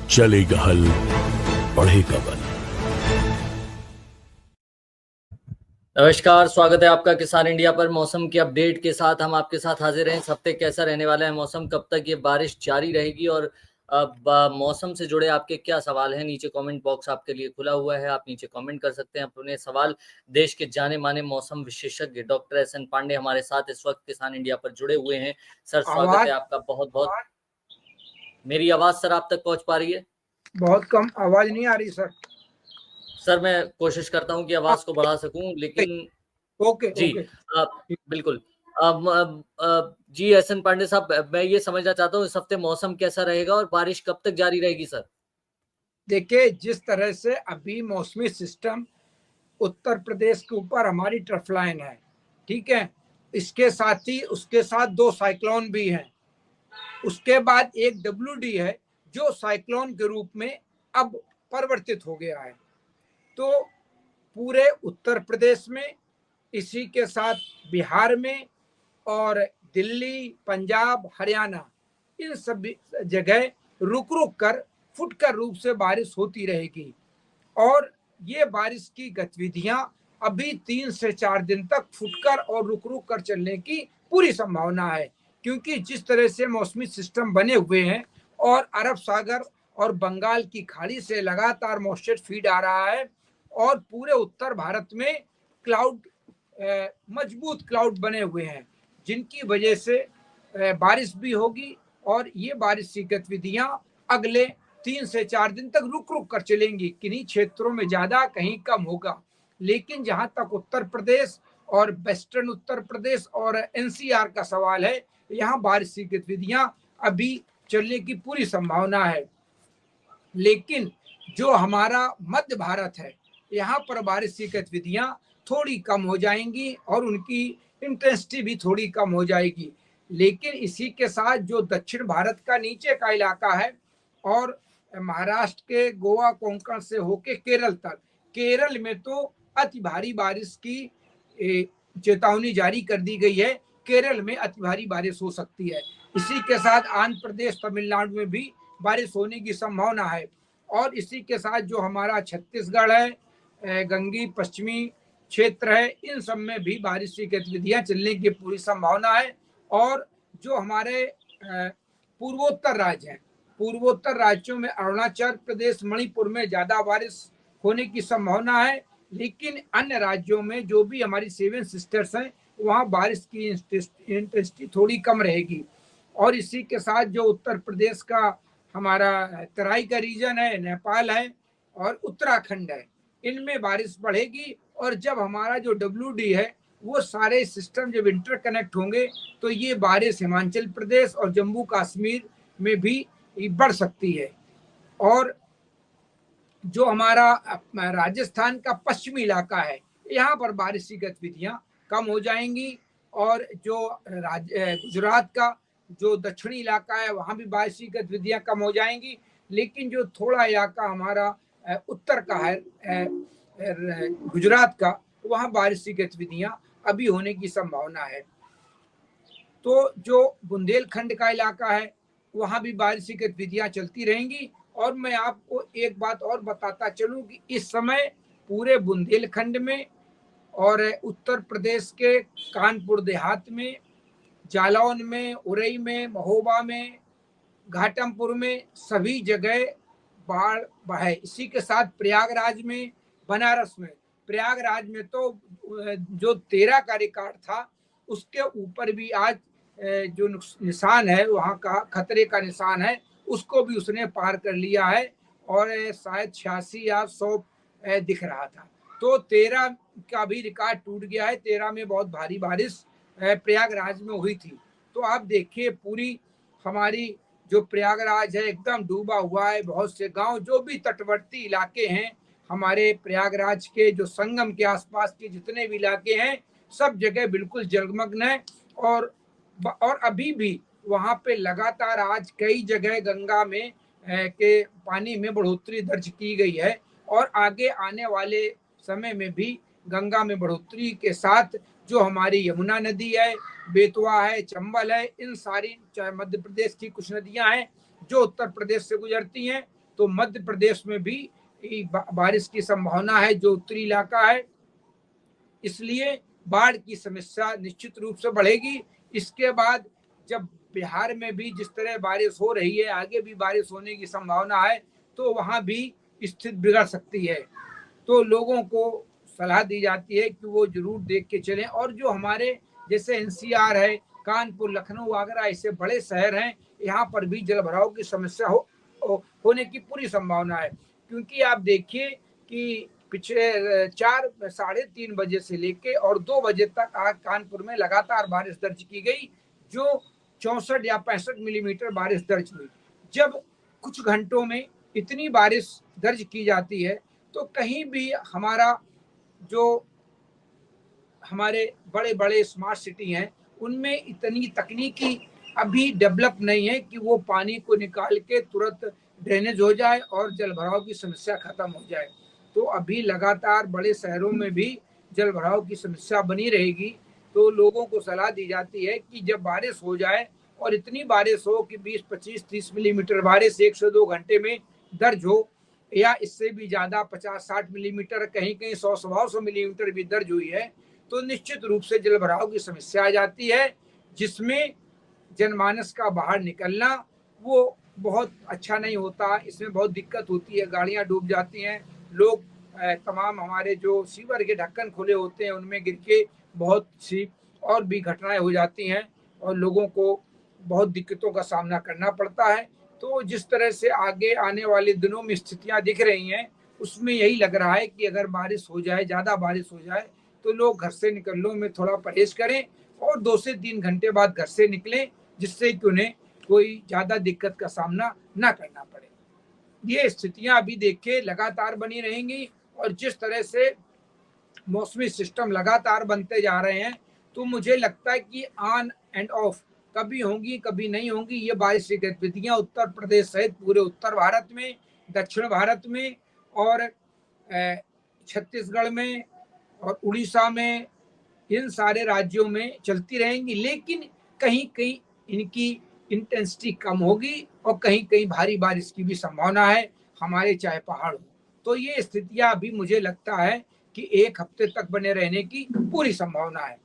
चलेगा हल, बढ़ेगा बल। नमस्कार, स्वागत है आपका किसान इंडिया पर। मौसम की अपडेट के साथ हम आपके साथ हाजिर हैं। इस हफ्ते कैसा रहने वाला है मौसम, कब तक ये बारिश जारी रहेगी और अब मौसम से जुड़े आपके क्या सवाल हैं, नीचे कमेंट बॉक्स आपके लिए खुला हुआ है। आप नीचे कमेंट कर सकते हैं अपने सवाल। देश के जाने माने मौसम विशेषज्ञ डॉक्टर एस एन पांडे हमारे साथ इस वक्त किसान इंडिया पर जुड़े हुए हैं। सर, स्वागत है आवाज आपका बहुत बहुत। मेरी आवाज सर आप तक पहुंच पा रही है? बहुत कम आवाज नहीं आ रही सर। सर, मैं कोशिश करता हूं कि आवाज को बढ़ा सकूं, लेकिन ओके जी, ओके। बिल्कुल। जी एस एन पांडे साहब, मैं ये समझना चाहता हूँ इस हफ्ते मौसम कैसा रहेगा और बारिश कब तक जारी रहेगी सर? देखिए, जिस तरह से अभी मौसमी सिस्टम उत्तर प्रदेश के ऊपर हमारी ट्रफ लाइन है, ठीक है, इसके साथ ही उसके साथ दो साइक्लोन भी हैं। उसके बाद एक WD है जो साइक्लोन के रूप में अब परिवर्तित हो गया है। तो पूरे उत्तर प्रदेश में, इसी के साथ बिहार में और दिल्ली, पंजाब, हरियाणा, इन सभी जगह रुक रुक कर फुटकर रूप से बारिश होती रहेगी। और ये बारिश की गतिविधियां अभी 3 से 4 दिन तक फुटकर और रुक रुक कर चलने की पूरी संभावना है, क्योंकि जिस तरह से मौसमी सिस्टम बने हुए हैं और अरब सागर और बंगाल की खाड़ी से लगातार मॉइस्चर फीड आ रहा है और पूरे उत्तर भारत में क्लाउड, मजबूत क्लाउड बने हुए हैं, जिनकी वजह से बारिश भी होगी। और ये बारिश की गतिविधियां अगले 3 से 4 दिन तक रुक रुक कर चलेंगी। किन्हीं क्षेत्रों में ज्यादा, कहीं कम होगा। लेकिन जहां तक उत्तर प्रदेश और वेस्टर्न उत्तर प्रदेश और NCR का सवाल है, यहाँ बारिश की गतिविधियां अभी चलने की पूरी संभावना है। लेकिन जो हमारा मध्य भारत है, यहाँ पर बारिश की गतिविधियां थोड़ी कम हो जाएंगी और उनकी इंटेंसिटी भी थोड़ी कम हो जाएगी। लेकिन इसी के साथ जो दक्षिण भारत का नीचे का इलाका है और महाराष्ट्र के गोवा कोंकण से होके केरल तक, केरल में तो अति भारी बारिश की चेतावनी जारी कर दी गई है। केरल में अति भारी बारिश हो सकती है। इसी के साथ आंध्र प्रदेश, तमिलनाडु में भी बारिश होने की संभावना है। और इसी के साथ जो हमारा छत्तीसगढ़ है, गंगी पश्चिमी क्षेत्र है, इन सब में भी बारिश की गतिविधियां चलने की पूरी संभावना है। और जो हमारे पूर्वोत्तर राज्य हैं, पूर्वोत्तर राज्यों में अरुणाचल प्रदेश, मणिपुर में ज्यादा बारिश होने की संभावना है। लेकिन अन्य राज्यों में जो भी हमारी 7 सिस्टर्स हैं, वहाँ बारिश की इंटेंसिटी थोड़ी कम रहेगी। और इसी के साथ जो उत्तर प्रदेश का हमारा तराई का रीजन है, नेपाल है और उत्तराखंड है, इनमें बारिश बढ़ेगी। और जब हमारा जो WD है, वो सारे सिस्टम जब इंटरकनेक्ट होंगे, तो ये बारिश हिमाचल प्रदेश और जम्मू कश्मीर में भी बढ़ सकती है। और जो हमारा राजस्थान का पश्चिमी इलाका है, यहाँ पर बारिश की गतिविधियां कम हो जाएंगी। और जो गुजरात का जो दक्षिणी इलाका है, वहाँ भी बारिश की गतिविधियां कम हो जाएंगी। लेकिन जो थोड़ा इलाका हमारा उत्तर का है, गुजरात का, वहाँ बारिश की गतिविधियां अभी होने की संभावना है। तो जो बुंदेलखंड का इलाका है, वहाँ भी बारिश की गतिविधियां चलती रहेंगी। और मैं आपको एक बात और बताता चलूं कि इस समय पूरे बुंदेलखंड में और उत्तर प्रदेश के कानपुर देहात में, जालौन में, उरई में, महोबा में, घाटमपुर में, सभी जगह बाढ़ है। इसी के साथ प्रयागराज में, बनारस में, प्रयागराज में तो जो 13 का रिकॉर्ड था, उसके ऊपर भी आज जो निशान है, वहाँ का खतरे का निशान है, उसको भी उसने पार कर लिया है। और शायद 86 या 100 दिख रहा था। तो 13 का भी रिकॉर्ड टूट गया है। 13 में बहुत भारी बारिश प्रयागराज में हुई थी। तो आप देखिए, पूरी हमारी जो प्रयागराज है एकदम डूबा हुआ है। बहुत से गांव, जो भी तटवर्ती इलाके हैं हमारे प्रयागराज के, जो संगम के आसपास के जितने भी इलाके हैं, सब जगह बिल्कुल जलमग्न है। और अभी भी वहां पे लगातार आज कई जगह गंगा में के पानी में बढ़ोतरी दर्ज की गई है। और आगे आने वाले समय में भी गंगा में बढ़ोतरी के साथ जो हमारी यमुना नदी है, बेतवा है, चंबल है, इन सारी, चाहे मध्य प्रदेश की कुछ नदियां हैं जो उत्तर प्रदेश से गुजरती हैं, तो मध्य प्रदेश में भी बारिश की संभावना है, जो उत्तरी इलाका है, इसलिए बाढ़ की समस्या निश्चित रूप से बढ़ेगी। इसके बाद जब बिहार में भी जिस तरह बारिश हो रही है, आगे भी बारिश होने की संभावना है, तो वहां भी स्थिति बिगड़ सकती है। तो लोगों को सलाह दी जाती है कि वो जरूर देख के चलें। और जो हमारे जैसे एनसीआर है, कानपुर, लखनऊ, आगरा, ऐसे बड़े शहर हैं, यहाँ पर भी जल भराव की समस्या होने की पूरी संभावना है। क्योंकि आप देखिए कि पिछले 3 बजे से लेके और 2 बजे तक आज कानपुर में लगातार बारिश दर्ज की गई, जो 64 या 65 मिलीमीटर बारिश दर्ज हुई। जब कुछ घंटों में इतनी बारिश दर्ज की जाती है, तो कहीं भी हमारे बड़े बड़े स्मार्ट सिटी हैं, उनमें इतनी तकनीकी अभी डेवलप नहीं है कि वो पानी को निकाल के तुरंत ड्रेनेज हो जाए और जल भराव की समस्या खत्म हो जाए। तो अभी लगातार बड़े शहरों में भी जल भराव की समस्या बनी रहेगी। तो लोगों को सलाह दी जाती है कि जब बारिश हो जाए और इतनी बारिश हो कि 20, 25, 30 मिलीमीटर बारिश 1 से 2 घंटे में दर्ज हो, या इससे भी ज्यादा 50, 60 मिलीमीटर, कहीं कहीं 100, 125 मिलीमीटर भी दर्ज हुई है, तो निश्चित रूप से जल भराव की समस्या आ जाती है, जिसमें जनमानस का बाहर निकलना वो बहुत अच्छा नहीं होता। इसमें बहुत दिक्कत होती है, गाड़ियां डूब जाती हैं, लोग तमाम हमारे जो सीवर के ढक्कन खुले होते हैं उनमें गिर के बहुत सी और भी घटनाएं हो जाती हैं और लोगों को बहुत दिक्कतों का सामना करना पड़ता है। तो जिस तरह से आगे आने वाले दिनों में स्थितियां दिख रही हैं, उसमें यही लग रहा है कि अगर बारिश हो जाए, ज़्यादा बारिश हो जाए, तो लोग घर से निकलने में थोड़ा परहेज करें और 2 से 3 घंटे बाद घर से निकलें, जिससे कि उन्हें कोई ज़्यादा दिक्कत का सामना ना करना पड़े। ये स्थितियां अभी देखिए लगातार बनी रहेंगी, और जिस तरह से मौसमी सिस्टम लगातार बनते जा रहे हैं, तो मुझे लगता है कि ऑन एंड ऑफ कभी होंगी कभी नहीं होंगी ये बारिश की गतिविधियां उत्तर प्रदेश सहित पूरे उत्तर भारत में, दक्षिण भारत में और छत्तीसगढ़ में और उड़ीसा में, इन सारे राज्यों में चलती रहेंगी। लेकिन कहीं कहीं इनकी इंटेंसिटी कम होगी और कहीं कहीं भारी बारिश की भी संभावना है, हमारे चाहे पहाड़ हो। तो ये स्थितियां अभी मुझे लगता है कि 1 हफ्ते तक बने रहने की पूरी संभावना है।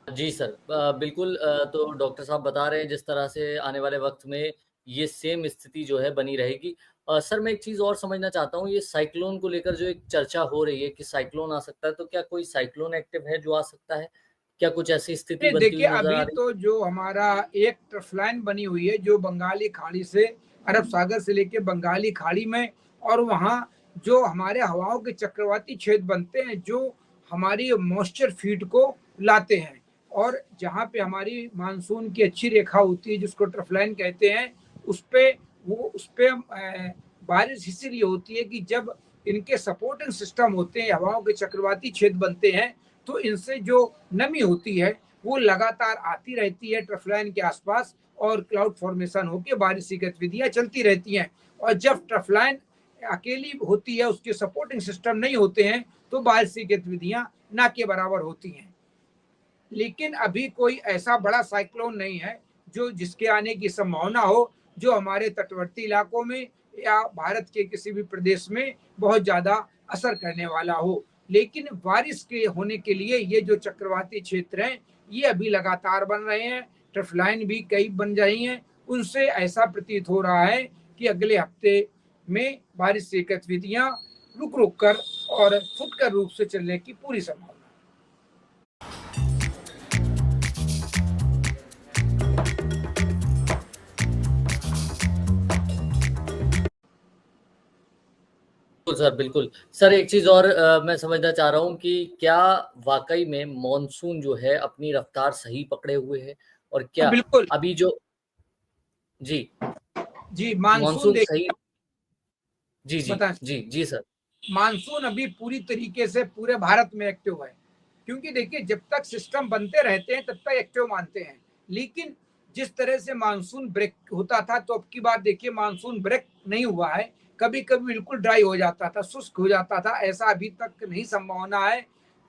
जी सर, बिल्कुल। तो डॉक्टर साहब बता रहे हैं जिस तरह से आने वाले वक्त में ये सेम स्थिति जो है बनी रहेगी। सर मैं एक चीज़ और समझना चाहता हूँ, ये साइक्लोन को लेकर जो एक चर्चा हो रही है कि साइक्लोन आ सकता है, तो क्या कोई साइक्लोन एक्टिव है जो आ सकता है? क्या कुछ ऐसी स्थिति बनती देखिए, हुई नजर आ अभी रही? तो जो हमारा एक ट्रफलाइन बनी हुई है, जो बंगाली खाड़ी से, अरब सागर से लेके बंगाली खाड़ी में, और वहाँ जो हमारे हवाओं के चक्रवाती क्षेत्र बनते हैं, जो हमारी मॉइस्चर फीड को लाते हैं, और जहाँ पे हमारी मानसून की अच्छी रेखा होती है, जिसको ट्रफलाइन कहते हैं, उस पे बारिश इसीलिए होती है कि जब इनके सपोर्टिंग सिस्टम होते हैं, हवाओं के चक्रवाती क्षेत्र बनते हैं, तो इनसे जो नमी होती है वो लगातार आती रहती है ट्रफलाइन के आसपास, और क्लाउड फॉर्मेशन होकर बारिश की गतिविधियां चलती रहती हैं। और जब ट्रफलाइन अकेली होती है, उसके सपोर्टिंग सिस्टम नहीं होते हैं, तो बारिश की गतिविधियां ना के बराबर होती हैं। लेकिन अभी कोई ऐसा बड़ा साइक्लोन नहीं है जो जिसके आने की संभावना हो, जो हमारे तटवर्ती इलाकों में या भारत के किसी भी प्रदेश में बहुत ज्यादा असर करने वाला हो। लेकिन बारिश के होने के लिए ये जो चक्रवाती क्षेत्र हैं, ये अभी लगातार बन रहे हैं, ट्रफलाइन भी कई बन रही हैं, उनसे ऐसा प्रतीत हो रहा है कि अगले हफ्ते में बारिश की गतिविधियां रुक रुक कर और फुटकर रूप से चलने की पूरी संभावना। बिल्कुल सर, बिल्कुल। सर एक चीज़ और मैं समझना चाह रहा हूँ कि क्या वाक़ई में मॉनसून जो है अपनी रफ़्तार सही पकड़े हुए है? और क्या बिल्कुल अभी जो जी, जी, मानसून मॉनसून सही देखिए, जी, जी, बताएं, जी, जी सर। मानसून अभी पूरी तरीके से पूरे भारत में एक्टिव है, क्योंकि देखिए जब तक सिस्टम बनते रहते हैं तब तक एक्टिव मानते हैं। लेकिन जिस तरह से मानसून ब्रेक होता था, तो अब की बात देखिए मानसून ब्रेक नहीं हुआ है, कभी कभी बिल्कुल ड्राई हो जाता था, शुष्क हो जाता था, ऐसा अभी तक नहीं संभावना है।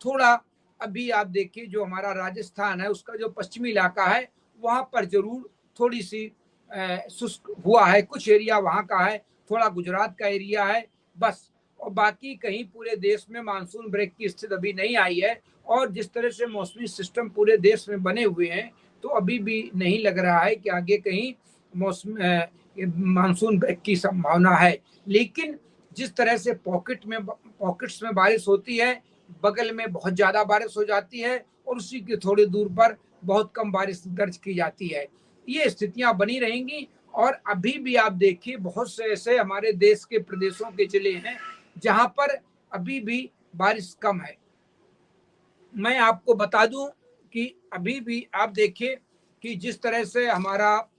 थोड़ा अभी आप देखिए जो हमारा राजस्थान है, उसका जो पश्चिमी इलाका है, वहां पर जरूर थोड़ी सी शुष्क हुआ है, कुछ एरिया वहां का है थोड़ा गुजरात का एरिया है बस, और बाकी कहीं पूरे देश में मानसून ब्रेक की स्थिति अभी नहीं आई है। और जिस तरह से मौसमी सिस्टम पूरे देश में बने हुए हैं, तो अभी भी नहीं लग रहा है कि आगे कहीं मौसम मानसून ब्रेक की संभावना है। लेकिन जिस तरह से पॉकेट्स में बारिश होती है, बगल में बहुत ज्यादा बारिश हो जाती है और उसी के थोड़ी दूर पर बहुत कम बारिश दर्ज की जाती है, ये स्थितियां बनी रहेंगी। और अभी भी आप देखिए बहुत से ऐसे हमारे देश के प्रदेशों के जिले हैं जहां पर अभी भी बारिश कम है। मैं आपको बता दूं कि अभी भी आप देखिए कि जिस तरह से हमारा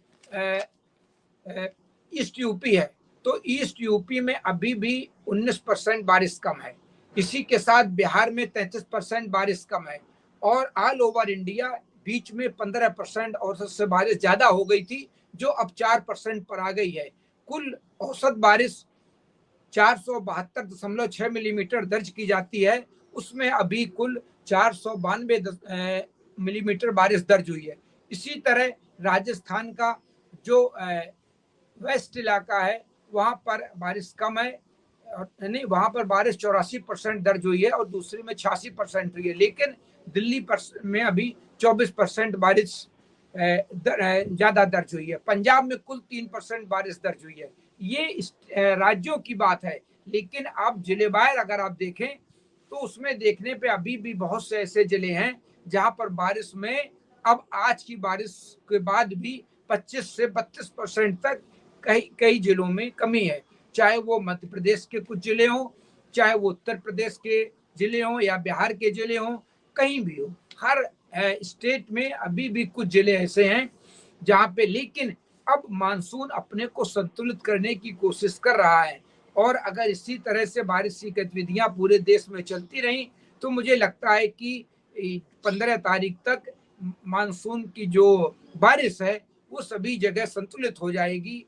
ईस्ट यूपी है, तो ईस्ट यूपी में अभी भी 19% बारिश कम है। इसी के साथ बिहार में 33% बारिश कम है। और ऑल ओवर इंडिया बीच में 15% औसत से बारिश ज्यादा हो गई थी, जो अब 4% पर आ गई है। कुल औसत बारिश 472.6 मिलीमीटर दर्ज की जाती है, उसमें अभी कुल 492 मिलीमीटर बारिश दर्ज हुई है। इसी तरह राजस्थान का जो वेस्ट इलाका है वहां पर बारिश कम है, नहीं वहां पर बारिश 84% दर्ज हुई है और दूसरी में 86% हुई है। लेकिन दिल्ली में अभी 24% बारिश ज्यादा दर्ज हुई है। पंजाब में कुल 3% बारिश दर्ज हुई है। ये राज्यों की बात है। लेकिन आप जिलेवार अगर आप देखें तो उसमें देखने पे अभी भी बहुत से ऐसे जिले हैं जहां पर बारिश में अब आज की बारिश के बाद भी 25 से 32% तक कई जिलों में कमी है। चाहे वो मध्य प्रदेश के कुछ जिले हों, चाहे वो उत्तर प्रदेश के जिले हों या बिहार के जिले हों, कहीं भी हो, हर स्टेट में अभी भी कुछ जिले ऐसे हैं जहां पे, लेकिन अब मानसून अपने को संतुलित करने की कोशिश कर रहा है। और अगर इसी तरह से बारिश की गतिविधियां पूरे देश में चलती रहीं तो मुझे लगता है कि 15 तारीख तक मानसून की जो बारिश है वो सभी जगह संतुलित हो जाएगी।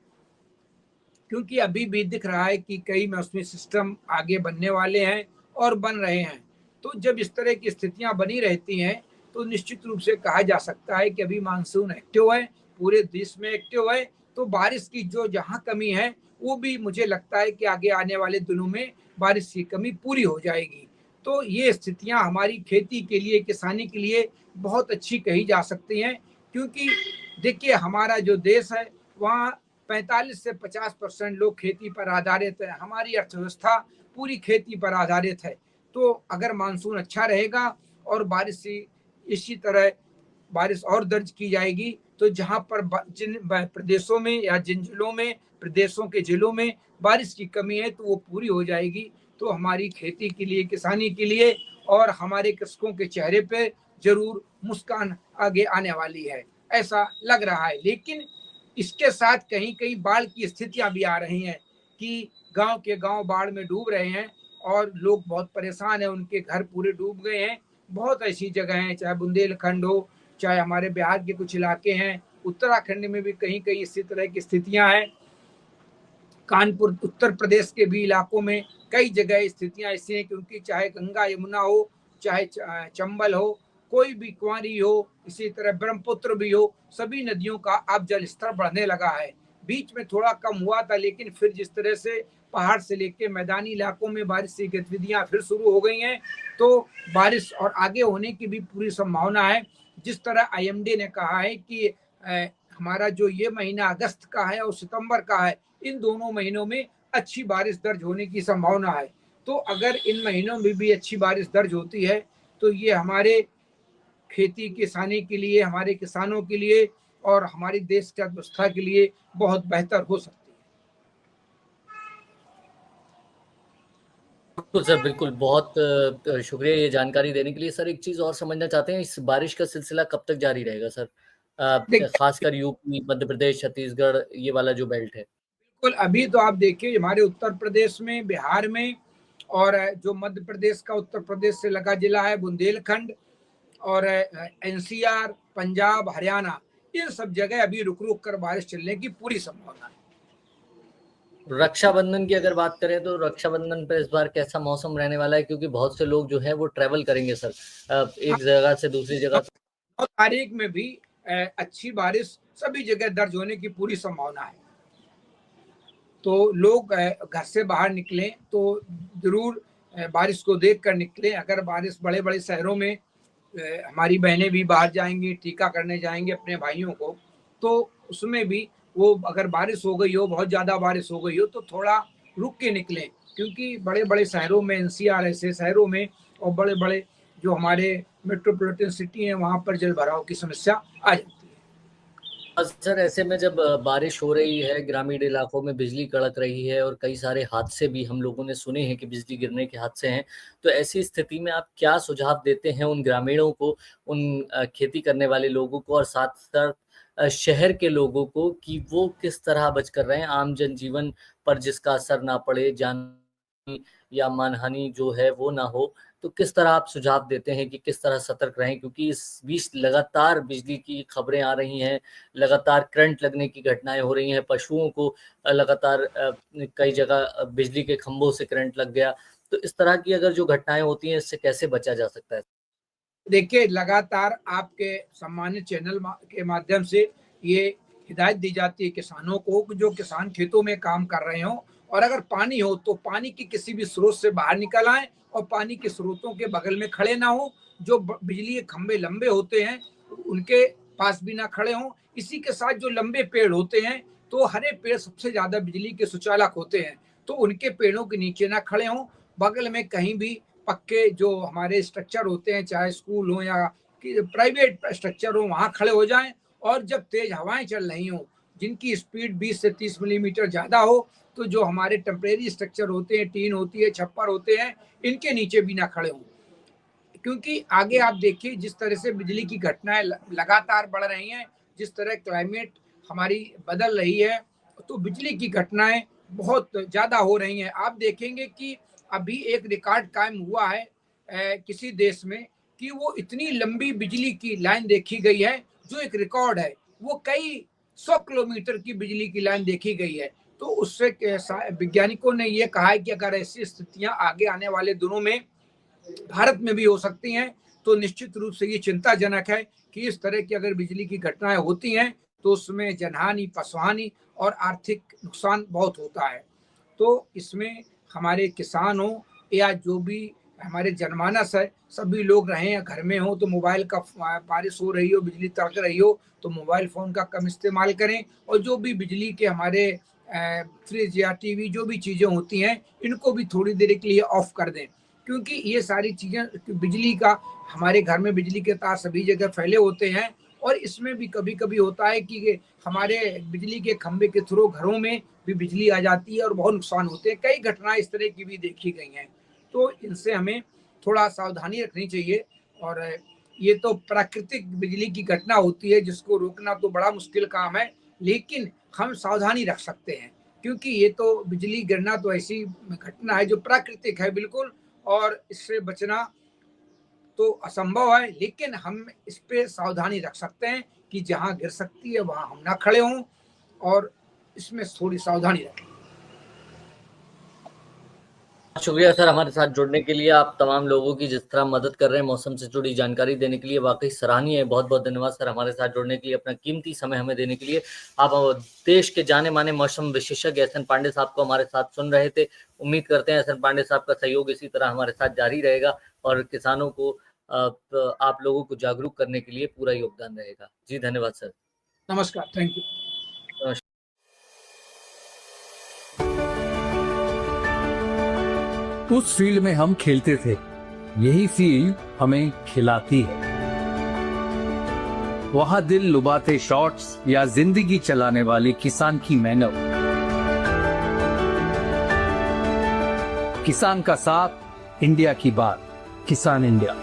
क्योंकि अभी भी दिख रहा है कि कई मौसमी सिस्टम आगे बनने वाले हैं और बन रहे हैं। तो जब इस तरह की स्थितियां बनी रहती हैं तो निश्चित रूप से कहा जा सकता है कि अभी मानसून एक्टिव है, पूरे देश में एक्टिव है। तो बारिश की जो जहां कमी है वो भी मुझे लगता है कि आगे आने वाले दिनों में बारिश की कमी पूरी हो जाएगी। तो ये स्थितियां हमारी खेती के लिए, किसानी के लिए बहुत अच्छी कही जा सकती हैं। क्योंकि देखिए हमारा जो देश है वहाँ 45 से 50% लोग खेती पर आधारित है। हमारी अर्थव्यवस्था पूरी खेती पर आधारित है। तो अगर मानसून अच्छा रहेगा और बारिश इसी तरह बारिश और दर्ज की जाएगी तो जहां पर जिन प्रदेशों में या जिन जिलों में, प्रदेशों के जिलों में बारिश की कमी है तो वो पूरी हो जाएगी। तो हमारी खेती के लिए, किसानी के लिए और हमारे कृषकों के चेहरे पे जरूर मुस्कान आगे आने वाली है, ऐसा लग रहा है। लेकिन इसके साथ कहीं कहीं बाढ़ की स्थितियां भी आ रही हैं कि गांव के गांव बाढ़ में डूब रहे हैं और लोग बहुत परेशान हैं, उनके घर पूरे डूब गए हैं। बहुत ऐसी जगह हैं, चाहे बुंदेलखंड हो, चाहे हमारे बिहार के कुछ इलाके हैं, उत्तराखंड में भी कहीं कहीं इसी तरह की स्थितियां हैं। कानपुर उत्तर प्रदेश के भी इलाकों में कई जगह स्थितियां ऐसी हैं, क्योंकि चाहे गंगा यमुना हो, चाहे चंबल हो, कोई भी कुंवारी हो, इसी तरह ब्रह्मपुत्र भी हो, सभी नदियों का अब जल स्तर बढ़ने लगा है। बीच में थोड़ा कम हुआ था, लेकिन फिर जिस तरह से पहाड़ से लेके मैदानी इलाकों में बारिश की गतिविधियां फिर शुरू हो गई हैं, तो बारिश और आगे होने की भी पूरी संभावना है। जिस तरह IMD ने कहा है कि हमारा जो ये महीना अगस्त का है और सितंबर का है, इन दोनों महीनों में अच्छी बारिश दर्ज होने की संभावना है। तो अगर इन महीनों में भी अच्छी बारिश दर्ज होती है तो ये हमारे खेती किसानी के लिए, हमारे किसानों के लिए और हमारी देश की अर्थव्यवस्था के लिए बहुत बेहतर हो सकती है। बिल्कुल सर, बिल्कुल। बहुत शुक्रिया ये जानकारी देने के लिए। सर एक चीज और समझना चाहते हैं, इस बारिश का सिलसिला कब तक जारी रहेगा सर? खासकर यूपी, मध्य प्रदेश, छत्तीसगढ़, ये वाला जो बेल्ट है। बिल्कुल, अभी तो आप देखिए हमारे उत्तर प्रदेश में, बिहार में और जो मध्य प्रदेश का उत्तर प्रदेश से लगा जिला है बुंदेलखंड और NCR, पंजाब, हरियाणा, इन सब जगह अभी रुक रुक कर बारिश चलने की पूरी संभावना है। रक्षाबंधन की अगर बात करें तो रक्षाबंधन पर इस बार कैसा मौसम रहने वाला है? क्योंकि बहुत से लोग जो है वो ट्रेवल करेंगे सर, एक जगह से दूसरी जगह। 9 तारीख में भी अच्छी बारिश सभी जगह दर्ज होने की पूरी संभावना है। तो लोग घर से बाहर निकलें तो जरूर बारिश को देख कर निकलें। अगर बारिश बड़े बड़े शहरों में हमारी बहनें भी बाहर जाएंगी, टीका करने जाएंगे अपने भाइयों को, तो उसमें भी वो अगर बारिश हो गई हो, बहुत ज़्यादा बारिश हो गई हो, तो थोड़ा रुक के निकलें, क्योंकि बड़े बड़े शहरों में, एनसीआर ऐसे शहरों में और बड़े बड़े जो हमारे मेट्रोपॉलिटन सिटी हैं वहाँ पर जल भराव की समस्या आ जाती है। सर, ऐसे में जब बारिश हो रही है, ग्रामीण इलाकों में बिजली कड़क रही है और कई सारे हादसे भी हम लोगों ने सुने हैं कि बिजली गिरने के हादसे हैं, तो ऐसी स्थिति में आप क्या सुझाव देते हैं उन ग्रामीणों को, उन खेती करने वाले लोगों को और साथ साथ शहर के लोगों को कि वो किस तरह बचकर रहें, आम जनजीवन पर जिसका असर ना पड़े, जान या मानहानि जो है वो ना हो, तो किस तरह आप सुझाव देते हैं कि किस तरह सतर्क रहें? क्योंकि इस बीच लगातार बिजली की खबरें आ रही हैं, लगातार करंट लगने की घटनाएं हो रही हैं, पशुओं को लगातार कई जगह बिजली के खंभों से करंट लग गया, तो इस तरह की अगर जो घटनाएं होती हैं इससे कैसे बचा जा सकता है? देखिए, लगातार आपके सम्मानित चैनल के माध्यम से ये हिदायत दी जाती है किसानों को कि जो किसान खेतों में काम कर रहे हो और अगर पानी हो तो पानी की किसी भी स्रोत से बाहर निकल आए और पानी के स्रोतों के बगल में खड़े ना हो। जो बिजली के खंभे लंबे होते हैं उनके पास भी ना खड़े हों। इसी के साथ जो लंबे पेड़ होते हैं, तो हरे पेड़ सबसे ज्यादा बिजली के सुचालक होते हैं, तो उनके पेड़ों के नीचे ना खड़े हों। बगल में कहीं भी पक्के जो हमारे स्ट्रक्चर होते हैं, चाहे स्कूल हो या प्राइवेट स्ट्रक्चर हो, वहां खड़े हो जाएं। और जब तेज हवाएं चल रही हो, जिनकी स्पीड 20 से 30 मिलीमीटर ज्यादा हो, तो जो हमारे टेम्परेरी स्ट्रक्चर होते हैं, टीन होती है, छप्पर होते हैं, इनके नीचे भी ना खड़े हों। क्योंकि आगे आप देखिए जिस तरह से बिजली की घटनाएं लगातार बढ़ रही हैं, जिस तरह क्लाइमेट हमारी बदल रही है, तो बिजली की घटनाएं बहुत ज्यादा हो रही हैं। आप देखेंगे कि अभी एक रिकॉर्ड कायम हुआ है किसी देश में कि वो इतनी लंबी बिजली की लाइन देखी गई है, जो एक रिकॉर्ड है, वो कई 100 किलोमीटर की बिजली की लाइन देखी गई है। तो उससे वैज्ञानिकों ने ये कहा है कि अगर ऐसी स्थितियां आगे आने वाले दिनों में भारत में भी हो सकती हैं, तो निश्चित रूप से ये चिंताजनक है कि इस तरह की अगर बिजली की घटनाएं होती हैं तो उसमें जनहानि, पशुहानि और आर्थिक नुकसान बहुत होता है। तो इसमें हमारे किसान हो या जो भी हमारे जनमानस है, सभी लोग रहें घर में हो, तो मोबाइल का बारिश हो रही हो, बिजली तड़क रही हो, तो मोबाइल फ़ोन का कम इस्तेमाल करें। और जो भी बिजली के हमारे फ्रिज या टीवी जो भी चीज़ें होती हैं, इनको भी थोड़ी देर के लिए ऑफ कर दें, क्योंकि ये सारी चीज़ें बिजली का, हमारे घर में बिजली के तार सभी जगह फैले होते हैं और इसमें भी कभी कभी होता है कि हमारे बिजली के खंभे के थ्रू घरों में भी बिजली आ जाती है और बहुत नुकसान होते हैं। कई घटनाएं इस तरह की भी देखी गई हैं, तो इनसे हमें थोड़ा सावधानी रखनी चाहिए। और ये तो प्राकृतिक बिजली की घटना होती है, जिसको रोकना तो बड़ा मुश्किल काम है, लेकिन हम सावधानी रख सकते हैं, क्योंकि ये तो बिजली गिरना तो ऐसी घटना है जो प्राकृतिक है बिल्कुल, और इससे बचना तो असंभव है, लेकिन हम इस पे सावधानी रख सकते हैं कि जहां गिर सकती है वहां हम ना खड़े हों और इसमें थोड़ी सावधानी रखें। शुक्रिया सर, हमारे साथ जुड़ने के लिए। आप तमाम लोगों की जिस तरह मदद कर रहे हैं मौसम से जुड़ी जानकारी देने के लिए, वाकई सराहनीय है। बहुत बहुत धन्यवाद सर, हमारे साथ जुड़ने के लिए, अपना कीमती समय हमें देने के लिए। आप देश के जाने माने मौसम विशेषज्ञ एहसन पांडे साहब को हमारे साथ सुन रहे थे। उम्मीद करते हैं एहसन पांडे साहब का सहयोग इसी तरह हमारे साथ जारी रहेगा और किसानों को आप लोगों को जागरूक करने के लिए पूरा योगदान रहेगा। जी धन्यवाद सर। नमस्कार, थैंक यू। उस फील्ड में हम खेलते थे, यही फील्ड हमें खिलाती है। वहां दिल लुभाते शॉट्स या जिंदगी चलाने वाले किसान की मेहनत, किसान का साथ, इंडिया की बात, किसान इंडिया।